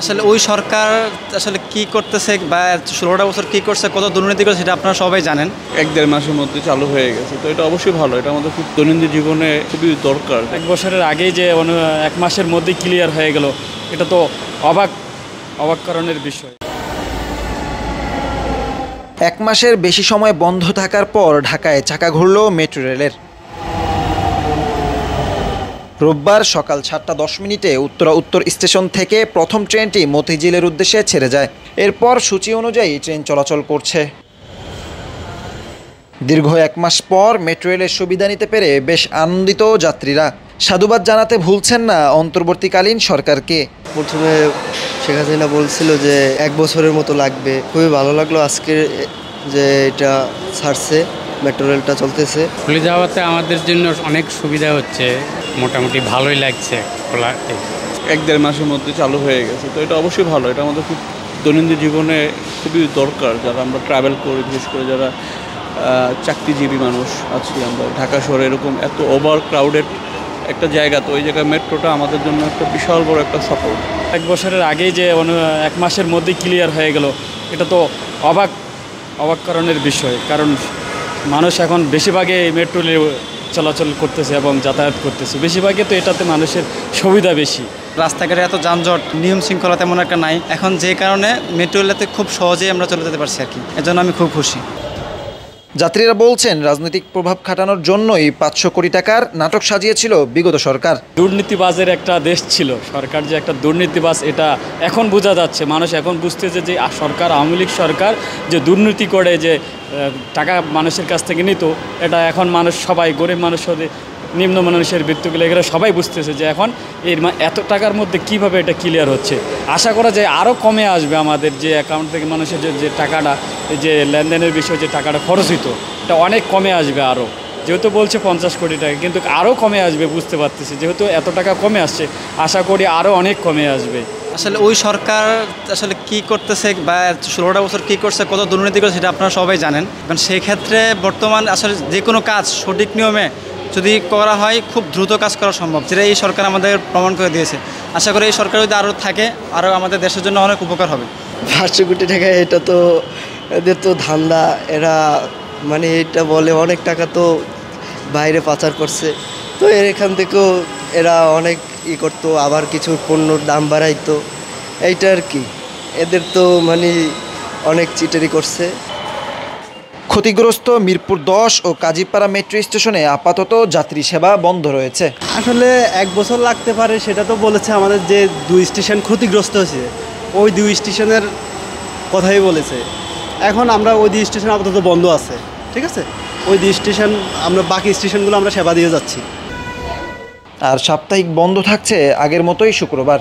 আসলে ওই সরকার আসলে কি করতেছে বা 16টা বছর কি করছে, কত দুর্নীতি করছে সেটা আপনারা সবাই জানেন। 1-1.5 মাসের মধ্যে চালু হয়ে গেছে, তো এটা অবশ্যই ভালো। এটা আমাদের খুব দৈনন্দিন জীবনে খুবই দরকার। 1 বছরের আগেই যে 1 মাসের মধ্যেই ক্লিয়ার হয়ে গেল, এটা তো অবাককরণের বিষয়। 1 মাসের বেশি সময় বন্ধ থাকার পর ঢাকায় চাকা ঘুরল মেট্রো রেলের। রোববার সকাল 7টা 10 মিনিটে উত্তর স্টেশন থেকে প্রথম ট্রেনটি মতিঝিলের উদ্দেশ্যে ছেড়ে যায়। এরপর সূচি অনুযায়ী ট্রেন চলাচল করছে। দীর্ঘ 1 মাস পর মেট্রো রেলের সুবিধা নিতে পেরে বেশ আনন্দিত যাত্রীরা। সাধুবাদ জানাতে ভুলছেন না অন্তর্বর্তীকালীন সরকারকে। প্রথমে শেখ হাসিনা বলছিল যে 1 বছরের মতো লাগবে, খুবই ভালো লাগলো আজকে যে এটা ছাড়ছে, মেট্রো রেলটা চলতেছে। খুলে যাওয়াতে আমাদের জন্য অনেক সুবিধা হচ্ছে, মোটামুটি ভালোই লাগছে খোলা। 1-1.5 মাসের মধ্যে চালু হয়ে গেছে, তো এটা অবশ্যই ভালো। এটা আমাদের খুব দৈনন্দিন জীবনে খুবই দরকার। যারা আমরা ট্রাভেল করি, বিশেষ করে যারা চাকরিজীবী মানুষ আছি আমরা, ঢাকা শহরে এরকম এত ওভার ক্রাউডেড একটা জায়গা, তো ওই জায়গায় মেট্রোটা আমাদের জন্য একটা বিশাল বড় একটা সফল। 1 বছরের আগেই যে 1 মাসের মধ্যেই ক্লিয়ার হয়ে গেল, এটা তো অবাককরণের বিষয়। কারণ মানুষ এখন বেশিরভাগই মেট্রো রেলে চলাচল করতেছে এবং যাতায়াত করতেছে, বেশিরভাগই তো এটাতে মানুষের সুবিধা বেশি। রাস্তাঘাটে এত যানজট, নিয়ম শৃঙ্খলা তেমন একটা নাই এখন, যে কারণে মেট্রো রেলেতে খুব সহজেই আমরা চলে যেতে পারছি আর কি। এজন্য আমি খুব খুশি। যাত্রীরা বলছেন, রাজনৈতিক প্রভাব খাটানোর জন্যই 500 কোটি টাকার নাটক সাজিয়েছিল বিগত সরকার। দুর্নীতিবাজের একটা দেশ ছিল, সরকার যে একটা দুর্নীতিবাজ এটা এখন বোঝা যাচ্ছে। মানুষ এখন বুঝতেছে যে সরকার, আওয়ামী লীগ সরকার যে দুর্নীতি করে যে টাকা মানুষের কাছ থেকে নিত, এটা এখন মানুষ সবাই, গরিব মানুষ হতে নিম্ন মানুষের বৃত্তগুলো, এগুলো সবাই বুঝতেছে যে এখন এত টাকার মধ্যে কিভাবে এটা ক্লিয়ার হচ্ছে। আশা করা যায় আরও কমে আসবে আমাদের যে অ্যাকাউন্ট থেকে মানুষের যে টাকাটা, যে লেনদেনের বিষয়ে যে টাকাটা খরচ হইতো, এটা অনেক কমে আসবে আরও। যেহেতু বলছে 50 কোটি টাকা, কিন্তু আরও কমে আসবে বুঝতে পারতেছি। যেহেতু এত টাকা কমে আসছে, আশা করি আরও অনেক কমে আসবে। আসলে ওই সরকার আসলে কি করতেছে বা 16টা বছর কি করছে, কত দুর্নীতি করছে সেটা আপনারা সবাই জানেন। কারণ সেই ক্ষেত্রে বর্তমান আসলে যে কোনো কাজ সঠিক নিয়মে যদি করা হয়, খুব দ্রুত কাজ করা সম্ভব, যেটা এই সরকার আমাদের প্রমাণ করে দিয়েছে। আশা করি এই সরকার যদি আরও থাকে, আরও আমাদের দেশের জন্য অনেক উপকার হবে। 500 কোটি টাকা, এটা তো এদের তো ধান্দা। এরা মানে এটা বলে অনেক টাকা তো বাইরে পাচার করছে, তো এখান থেকেও এরা অনেক করতো, আবার কিছু পণ্যর দাম বাড়াইতো, এইটা আর কি। এদের তো মানে অনেক চিটারি করছে। ক্ষতিগ্রস্ত মিরপুর 10 ও কাজীপাড়া মেট্রো স্টেশনে আপাতত যাত্রী সেবা বন্ধ রয়েছে। আসলে 1 বছর লাগতে পারে, সেটা তো বলেছে। আমাদের যে 2 স্টেশন ক্ষতিগ্রস্ত হয়েছে, ওই 2 স্টেশনের কথাই বলেছে। এখন আমরা ওই 2 স্টেশন আপাতত বন্ধ আছে, ঠিক আছে। ওই 2 স্টেশন, আমরা বাকি স্টেশনগুলো আমরা সেবা দিয়ে যাচ্ছি। আর সাপ্তাহিক বন্ধ থাকছে আগের মতোই শুক্রবার।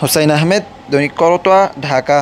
হুসাইন আহমেদ, দৈনিক করতোয়া, ঢাকা।